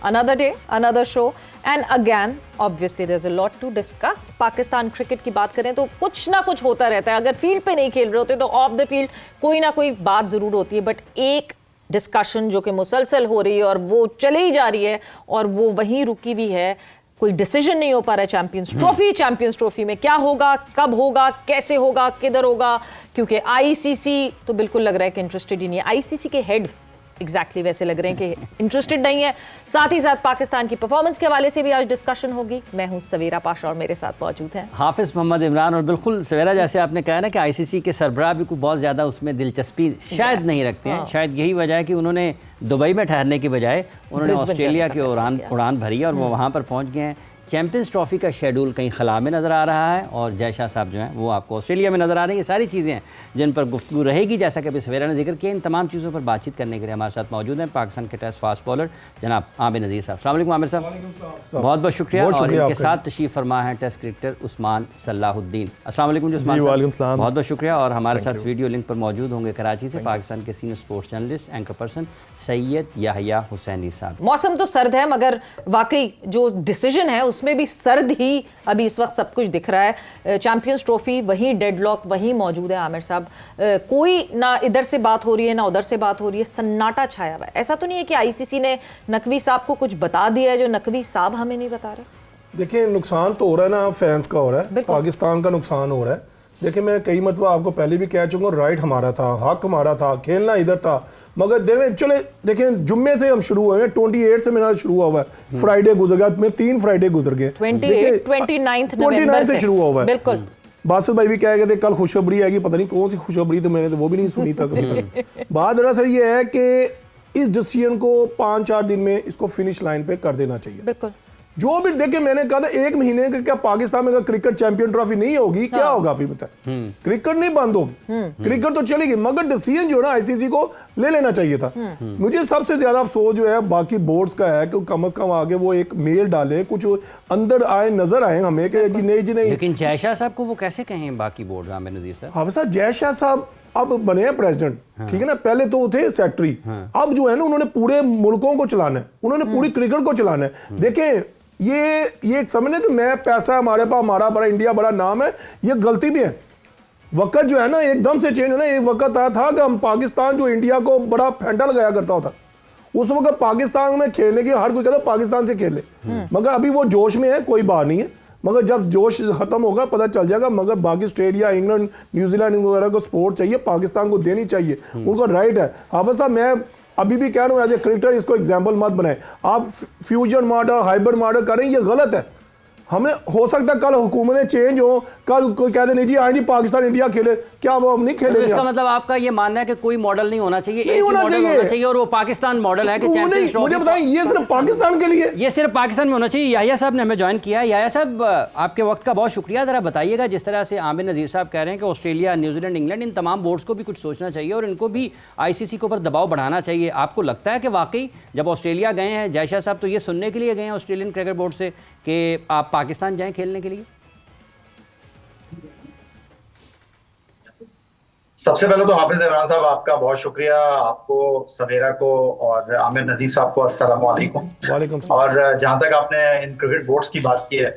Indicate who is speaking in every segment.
Speaker 1: another day, another show, and again obviously there's a lot to discuss. Pakistan cricket की बात करें तो कुछ ना कुछ होता रहता है. अगर फील्ड पे नहीं खेल रहे होते तो ऑफ द फील्ड कोई ना कोई बात जरूर होती है. बट एक डिस्कशन जो कि मुसलसल हो रही है और वो चली ही जा रही है और वो वहीं रुकी हुई है. कोई डिसीजन नहीं हो पा रहा है चैंपियंस ट्रॉफी में क्या होगा, कब होगा, कैसे होगा, किधर होगा, क्योंकि आईसीसी तो बिल्कुल लग रहा है कि इंटरेस्टेड ही नहीं है. आईसीसी के हेड एग्जैक्टली वैसे लग रहे हैं कि इंटरेस्टेड नहीं है. साथ ही साथ पाकिस्तान की परफॉर्मेंस के हवाले से भी आज डिस्कशन होगी. मैं हूं सवेरा पाशा और मेरे साथ मौजूद हैं
Speaker 2: हाफिज मोहम्मद इमरान. और बिल्कुल सवेरा, जैसे आपने कहा ना कि आईसीसी के सरबराह भी बहुत ज़्यादा उसमें दिलचस्पी शायद नहीं रखते हैं. शायद यही वजह है कि उन्होंने दुबई में ठहरने की बजाय उन्होंने ऑस्ट्रेलिया की उड़ान भरी है और वो वहाँ पर पहुँच गए हैं. चैंपियंस ट्रॉफी का शेड्यूल कहीं खला में नज़र आ रहा है और जय शाह साहब जो हैं वो आपको ऑस्ट्रेलिया में नज़र आ रही है. ये सारी चीज़ें हैं जिन पर गुफ्तगू रहेगी. जैसा कि अभी सवेरा ने जिक्र किया, इन तमाम चीज़ों पर बातचीत करने के लिए हमारे साथ मौजूद हैं पाकिस्तान के टेस्ट फास्ट बॉलर जनाब आमिर नज़ीर साहब. अस्सलाम वालेकुम आमिर साहब, बहुत बहुत शुक्रिया. और इनके साथ तशरीफ़ फरमा है टेस्ट क्रिकेटर उस्मान सलाहुद्दीन. अस्सलाम वालेकुम उस्मान साहब, बहुत बहुत शुक्रिया. और हमारे साथ वीडियो लिंक पर मौजूद होंगे कराची से पाकिस्तान के senior sports journalist anchor person Syed Yahya Husaini साहब.
Speaker 1: मौसम तो सर्द है मगर वाकई जो डिसीजन है उसमें भी सर्द ही अभी इस वक्त सब कुछ दिख रहा है. चैंपियंस ट्रॉफी वहीं डेडलॉक वहीं मौजूद है. आमिर साहब, कोई ना इधर से बात हो रही है ना उधर से बात हो रही है, सन्नाटा छाया हुआ है. ऐसा तो नहीं है कि आईसीसी ने नकवी साहब को कुछ बता दिया है जो नकवी साहब हमें नहीं बता रहे?
Speaker 3: देखिए, नुकसान तो हो रहा है ना, फैंस का हो रहा है, पाकिस्तान का नुकसान हो रहा है. देखिए, मैं कई मरतबा आपको पहले भी कह चुका हूँ, राइट हमारा था, हक हमारा था, खेलना इधर था. मगर चले देखें, जुम्मे से हम शुरू हुए हैं, 28 से मेरा शुरू हुआ है, फ्राइडे गुजर गया, में 3 फ्राइडे गुजर गए, 29 से शुरू हुआ है.
Speaker 1: बिल्कुल.
Speaker 3: बासित भाई भी कह गए थे कल खुशखबरी आएगी, पता नहीं कौन सी खुशखबरी, तो मैंने तो वो भी नहीं सुनी था कभी तक. बात दरअसल ये है कि इस डिसीजन को 5-4 दिन में इसको फिनिश लाइन पे कर देना चाहिए.
Speaker 1: बिल्कुल.
Speaker 3: जो भी देखे, मैंने कहा था 1 महीने का क्या पाकिस्तान में क्रिकेट चैंपियन ट्रॉफी नहीं होगी, क्या होगा अभी बताए. क्रिकेट नहीं बंद होगी, क्रिकेट तो चलेगी, मगर डिसीजन जो है ना आईसीसी को ले लेना चाहिए था. मुझे सबसे ज्यादा अफसोस जो है बाकी बोर्ड्स का है कि कम से कम आगे वो एक मेल डाले, कुछ अंदर आए, नजर आए हमें कि जी नहीं.
Speaker 2: लेकिन जय शाह साहब को वो कैसे कहें बाकी बोर्ड? आमिर नज़ीर साहब,
Speaker 3: हाफिज साहब, जय शाह साहब अब बने हैं प्रेसिडेंट, ठीक है ना. पहले तो थे सेक्रेटरी, अब जो है ना उन्होंने पूरे मुल्कों को चलाना है, उन्होंने पूरी क्रिकेट को चलाना है. देखें, ये समझने कि मैं पैसा हमारे पास, हमारा बड़ा इंडिया बड़ा नाम है, ये गलती भी है. वक्त जो है ना एकदम से चेंज होना. एक वक्त आया था कि हम पाकिस्तान जो इंडिया को बड़ा फेंटा लगाया करता होता, उस वक्त पाकिस्तान में खेलने की हर कोई कहता पाकिस्तान से खेले. मगर अभी वो जोश में है, कोई बात नहीं है, मगर जब जोश खत्म होगा पता चल जाएगा. मगर बाकी ऑस्ट्रेलिया, इंग्लैंड, न्यूजीलैंड वगैरह को सपोर्ट चाहिए, पाकिस्तान को देनी चाहिए, उनको राइट है. हाफिज साहब, मैं अभी भी कह रहा हूँ एज ए क्रिकेटर इसको एग्जाम्पल मत बनाए. आप फ्यूजन मॉडल, हाइब्रिड मॉडल करें, ये गलत है. हमें हो सकता है कल हुकूमतें चेंज हो, कल कोई कह दे नहीं जी आज नहीं पाकिस्तान इंडिया खेले, क्या वो अब नहीं खेलेंगे?
Speaker 2: इसका मतलब आपका ये मानना है कि कोई मॉडल नहीं होना चाहिए, एक होना चाहिए और वो पाकिस्तान मॉडल है कि चैंपियंस ट्रॉफी.
Speaker 3: मुझे बताएं, ये सिर्फ पाकिस्तान के लिए,
Speaker 2: ये सिर्फ पाकिस्तान में होना चाहिए. याहिया साहब ने हमें ज्वाइन किया. याहिया साहब, आपके वक्त का बहुत शुक्रिया. जरा बताइएगा, जिस तरह से आमिर नज़ीर साहब कह रहे हैं कि ऑस्ट्रेलिया, न्यूजीलैंड, इंग्लैंड, इन तमाम बोर्ड्स को भी कुछ सोचना चाहिए और इनको भी आईसीसी के ऊपर दबाव बढ़ाना चाहिए. आपको लगता है कि वाकई जब ऑस्ट्रेलिया गए हैं, जय शाह साहब तो ये सुनने के लिए गए हैं ऑस्ट्रेलियन क्रिकेट बोर्ड से कि आप पाकिस्तान जाएं खेलने के लिए?
Speaker 4: सबसे पहले तो हाफिज इमरान साहब आपका बहुत शुक्रिया, आपको, सवेरा को और आमिर नज़ीर साहब को अस्सलाम वालेकुम. और जहां तक आपने इन क्रिकेट बोर्ड्स की बात की है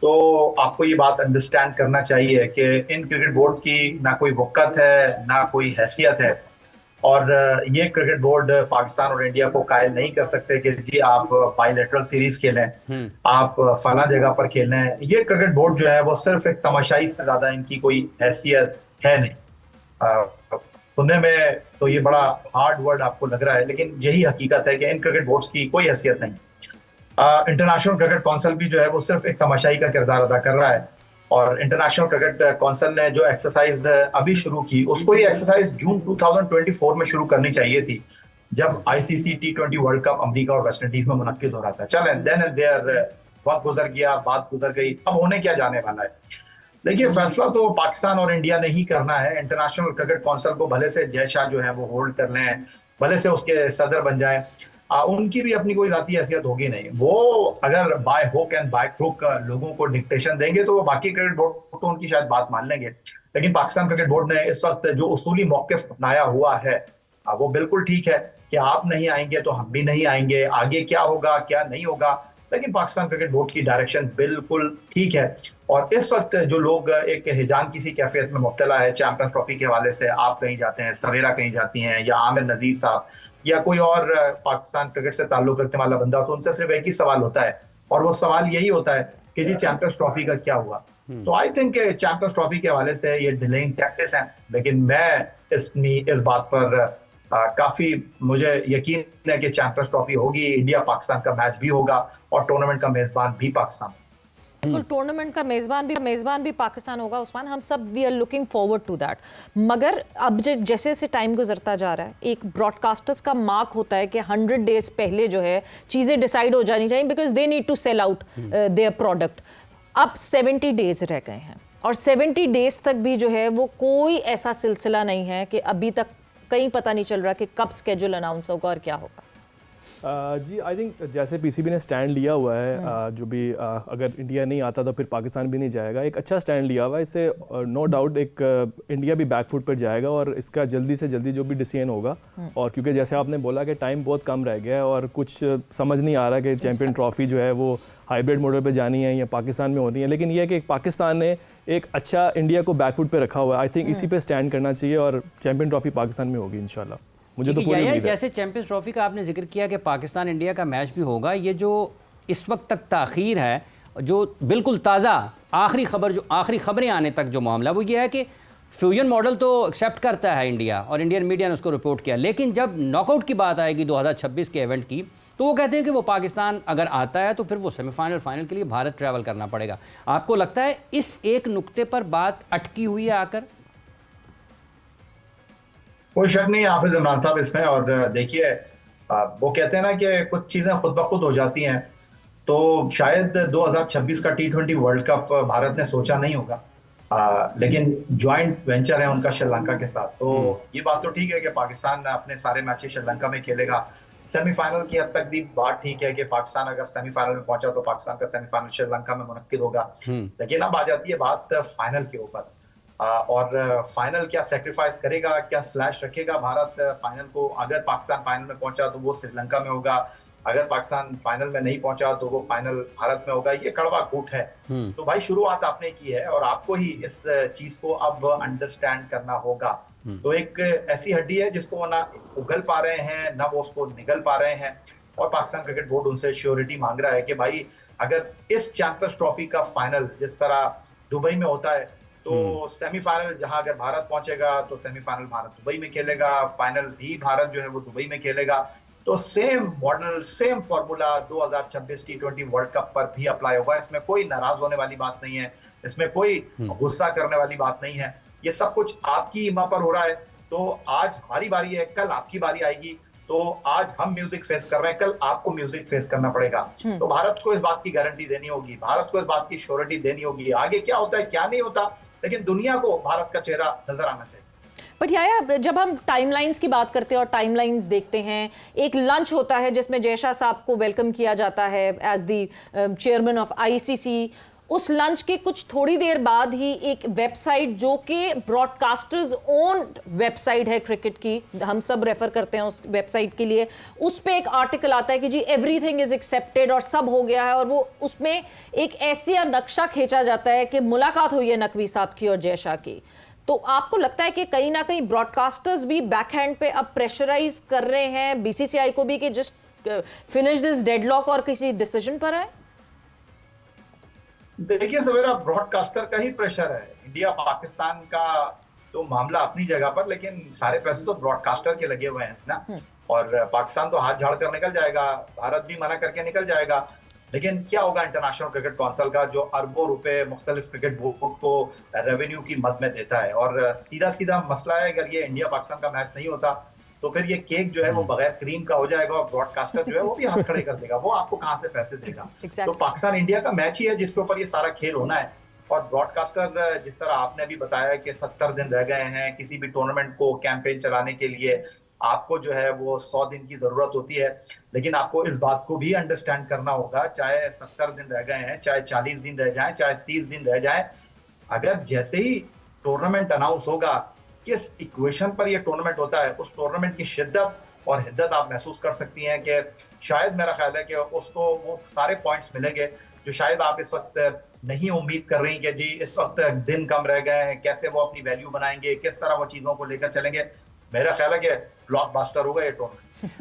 Speaker 4: तो आपको ये बात अंडरस्टैंड करना चाहिए कि इन क्रिकेट बोर्ड की ना कोई वक़्त है ना कोई हैसियत है. और ये क्रिकेट बोर्ड पाकिस्तान और इंडिया को कायल नहीं कर सकते कि जी आप बायलैटरल सीरीज खेलें, आप फला जगह पर खेलें. ये क्रिकेट बोर्ड जो है वो सिर्फ एक तमाशाई से ज्यादा इनकी कोई हैसियत है नहीं. सुनने में तो ये बड़ा हार्ड वर्ड आपको लग रहा है, लेकिन यही हकीकत है कि इन क्रिकेट बोर्ड्स की कोई हैसियत नहीं. इंटरनेशनल क्रिकेट काउंसिल भी जो है वो सिर्फ एक तमाशाई का किरदार अदा कर रहा है. और इंटरनेशनल क्रिकेट काउंसिल ने जो एक्सरसाइज अभी शुरू की, उसको ये एक्सरसाइज जून 2024 में शुरू करनी चाहिए थी, जब ICC T20 world cup America और वेस्ट इंडीज में मुनक्किद हो रहा था. चलें, देन एंड देयर वक्त गुजर गया, बात गुजर गई, अब होने क्या जाने वाला है. देखिए, फैसला तो पाकिस्तान और इंडिया ने ही करना है. इंटरनेशनल क्रिकेट काउंसिल को भले से जय शाह जो है वो होल्ड कर लें, भले से उसके सदर बन जाए, उनकी भी अपनी कोई जाती हैसियत होगी नहीं. वो अगर by hook and by crook लोगों को डिक्टेशन देंगे तो बाकी क्रिकेट बोर्ड तो उनकी शायद बात मान लेंगे. लेकिन पाकिस्तान क्रिकेट बोर्ड ने इस वक्त जो उसूली मौक़िफ़ अपनाया हुआ है वो बिल्कुल ठीक है. कि आप नहीं आएंगे तो हम भी नहीं आएंगे, आगे क्या होगा क्या नहीं होगा। लेकिन पाकिस्तान क्रिकेट बोर्ड की डायरेक्शन बिल्कुल ठीक है। और इस वक्त जो लोग एक हिजान की सी कैफियत में मुब्तला है चैंपियंस ट्रॉफी के हवाले से, आप कहीं जाते हैं, सवेरा कहीं जाती हैं, या आमिर नजीर साहब या कोई और पाकिस्तान क्रिकेट से ताल्लुक रखने वाला बंदा, तो उनसे सिर्फ एक ही सवाल होता है, और वो सवाल यही होता है कि जी चैंपियंस ट्रॉफी का क्या हुआ। तो आई थिंक चैंपियंस ट्रॉफी के हवाले से ये डिलेइंग टैक्टिक्स हैं, लेकिन मैं इस बात पर काफी मुझे यकीन है कि चैंपियंस ट्रॉफी होगी, इंडिया पाकिस्तान का मैच भी होगा और टूर्नामेंट का मेजबान भी पाकिस्तान।
Speaker 1: तो टूर्नामेंट का मेजबान भी पाकिस्तान होगा उस्मान, हम सब we are looking forward to that. मगर अब जैसे जैसे टाइम गुजरता जा रहा है, एक ब्रॉडकास्टर्स का मार्क होता है कि 100 डेज पहले जो है चीज़ें डिसाइड हो जानी चाहिए, because they need to sell out their product. अब 70 डेज रह गए हैं और 70 डेज तक भी जो है वो कोई ऐसा सिलसिला नहीं है कि अभी तक कहीं पता नहीं चल रहा कि कब स्केड्यूल अनाउंस होगा और क्या होगा।
Speaker 5: जी आई थिंक जैसे पीसीबी ने स्टैंड लिया हुआ है, जो भी अगर इंडिया नहीं आता तो फिर पाकिस्तान भी नहीं जाएगा, एक अच्छा स्टैंड लिया हुआ है। इससे नो डाउट एक इंडिया भी बैकफुट पर जाएगा और इसका जल्दी से जल्दी जो भी डिसीजन होगा, और क्योंकि जैसे आपने बोला कि टाइम बहुत कम रह गया है और कुछ समझ नहीं आ रहा कि चैम्पियन ट्रॉफी जो है वो हाइब्रिड मॉडल पे जानी है या पाकिस्तान में होनी है, लेकिन यह है कि पाकिस्तान ने एक अच्छा इंडिया को बैकफुट पे रखा हुआ है। आई थिंक इसी पे स्टैंड करना चाहिए और चैंपियन ट्रॉफी पाकिस्तान में होगी इंशाल्लाह। मुझे तो पूरी उम्मीद है।
Speaker 2: जैसे चैंपियंस ट्रॉफी का आपने जिक्र किया कि पाकिस्तान इंडिया का मैच भी होगा, ये जो इस वक्त तक ताख़ीर है, जो बिल्कुल ताज़ा आखिरी खबरें आने तक जो मामला वो ये है कि फ्यूजन मॉडल तो एक्सेप्ट करता है इंडिया और इंडियन मीडिया ने उसको रिपोर्ट किया, लेकिन जब नॉकआउट की बात आएगी 2026 के इवेंट की, तो वो कहते हैं कि वो पाकिस्तान अगर आता है तो फिर वो सेमीफाइनल फाइनल के लिए भारत ट्रैवल करना पड़ेगा। आपको लगता है इस एक नुक्ते पर बात अटकी हुई है आकर?
Speaker 4: कोई शक नहीं हाफिज इमरान साहब इसमें। और देखिए वो कहते हैं ना कि कुछ चीजें खुद ब खुद हो जाती हैं, तो शायद 2026 का T20 वर्ल्ड कप भारत ने सोचा नहीं होगा, लेकिन ज्वाइंट वेंचर है उनका श्रीलंका के साथ। तो ये बात तो ठीक है कि पाकिस्तान अपने सारे मैचेस श्रीलंका में खेलेगा। सेमीफाइनल की हद तक भी बात ठीक है कि पाकिस्तान अगर सेमीफाइनल में पहुंचा तो पाकिस्तान का सेमीफाइनल श्रीलंका में मुनक्किद होगा। लेकिन अब आ जाती है बात फाइनल के ऊपर, और फाइनल क्या सेक्रीफाइस करेगा, क्या स्लैश रखेगा भारत फाइनल को। अगर पाकिस्तान फाइनल में पहुंचा तो वो श्रीलंका में होगा, अगर पाकिस्तान फाइनल में नहीं पहुंचा तो वो फाइनल भारत में होगा। ये कड़वा कूट है। तो भाई शुरुआत आपने की है और आपको ही इस चीज को अब अंडरस्टैंड करना होगा। तो एक ऐसी हड्डी है जिसको वो ना उगल पा रहे हैं ना वो उसको निगल पा रहे हैं, और पाकिस्तान क्रिकेट बोर्ड उनसे श्योरिटी मांग रहा है कि भाई अगर इस चैंपियंस ट्रॉफी का फाइनल जिस तरह दुबई में होता है, तो सेमीफाइनल जहां अगर भारत पहुंचेगा तो सेमीफाइनल भारत दुबई में खेलेगा, फाइनल भी भारत जो है वो दुबई में खेलेगा। तो same model same formula 2026 T20 world cup पर भी अप्लाई होगा। इसमें कोई नाराज होने वाली बात नहीं है, इसमें कोई गुस्सा करने वाली बात नहीं है। ये सब कुछ आपकी ईमा पर हो रहा है। तो आज हमारी बारी है, कल आपकी बारी आएगी। तो आज हम म्यूजिक फेस कर रहे हैं, कल आपको म्यूजिक फेस करना पड़ेगा। तो भारत को इस बात की गारंटी देनी होगी, भारत को इस बात की श्योरिटी देनी होगी। आगे क्या होता है क्या नहीं होता, लेकिन दुनिया को भारत का चेहरा नजर आना चाहिए।
Speaker 1: बट यार जब हम टाइमलाइंस की बात करते हैं और टाइमलाइंस देखते हैं, एक लंच होता है जिसमें जयशाह साहब को वेलकम किया जाता है as the chairman of ICC. उस लंच के कुछ थोड़ी देर बाद ही एक वेबसाइट जो कि ब्रॉडकास्टर्स ओन वेबसाइट है क्रिकेट की, हम सब रेफर करते हैं उस वेबसाइट के लिए, उस पे एक आर्टिकल आता है कि जी एवरीथिंग इज एक्सेप्टेड और सब हो गया है। और वो उसमें एक ऐसा नक्शा खींचा जाता है कि मुलाकात हुई है नकवी साहब की और जयशाह की। तो आपको लगता है कि कहीं ना कहीं ब्रॉडकास्टर्स भी बैकहैंड पे अब प्रेशराइज कर रहे हैं बीसीसीआई को भी कि जस्ट फिनिश दिस डेडलॉक और किसी डिसीजन पर है?
Speaker 4: देखिए सवेरा, ब्रॉडकास्टर का ही प्रेशर है। इंडिया पाकिस्तान का तो मामला अपनी जगह पर, लेकिन सारे पैसे तो ब्रॉडकास्टर के लगे हुए हैं ना। और पाकिस्तान तो हाथ झाड़ कर निकल जाएगा, भारत भी मना करके निकल जाएगा। लेकिन क्या होगा इंटरनेशनल क्रिकेट काउंसिल का, जो अरबों रुपए मुख्तलिफ क्रिकेट बोर्ड को रेवेन्यू की मद में देता है। और सीधा सीधा मसला है, अगर ये इंडिया पाकिस्तान का मैच नहीं होता तो फिर ये केक जो है वो बगैर क्रीम का हो जाएगा और ब्रॉडकास्टर जो है वो भी हाथ खड़े कर देगा। वो आपको कहां से पैसे देगा? तो पाकिस्तान इंडिया का मैच ही है जिसके ऊपर ये सारा खेल होना है। और ब्रॉडकास्टर, जिस तरह आपने भी बताया कि 70 दिन रह गए हैं किसी भी टूर्नामेंट को कैंपेन चलाने के लिए, आपको जो है वो 100 दिन की जरूरत होती है। लेकिन आपको इस बात को भी अंडरस्टैंड करना होगा, चाहे 70 दिन रह गए हैं, चाहे 40 दिन रह जाएं, चाहे 30 दिन रह जाएं, अगर जैसे ही टूर्नामेंट अनाउंस होगा, किस इक्वेशन पर ये टूर्नामेंट होता है, उस टूर्नामेंट की शिद्दत और हिद्दत आप महसूस कर सकती हैं कि शायद मेरा ख्याल है कि उसको वो सारे पॉइंट्स मिलेंगे जो शायद आप इस वक्त नहीं उम्मीद कर रही कि जी इस वक्त दिन कम रह गए हैं, कैसे वो अपनी वैल्यू बनाएंगे, किस तरह वो चीज़ों को लेकर चलेंगे। मेरा ख्याल है कि ब्लॉकबस्टर होगा ये टूर्नामेंट।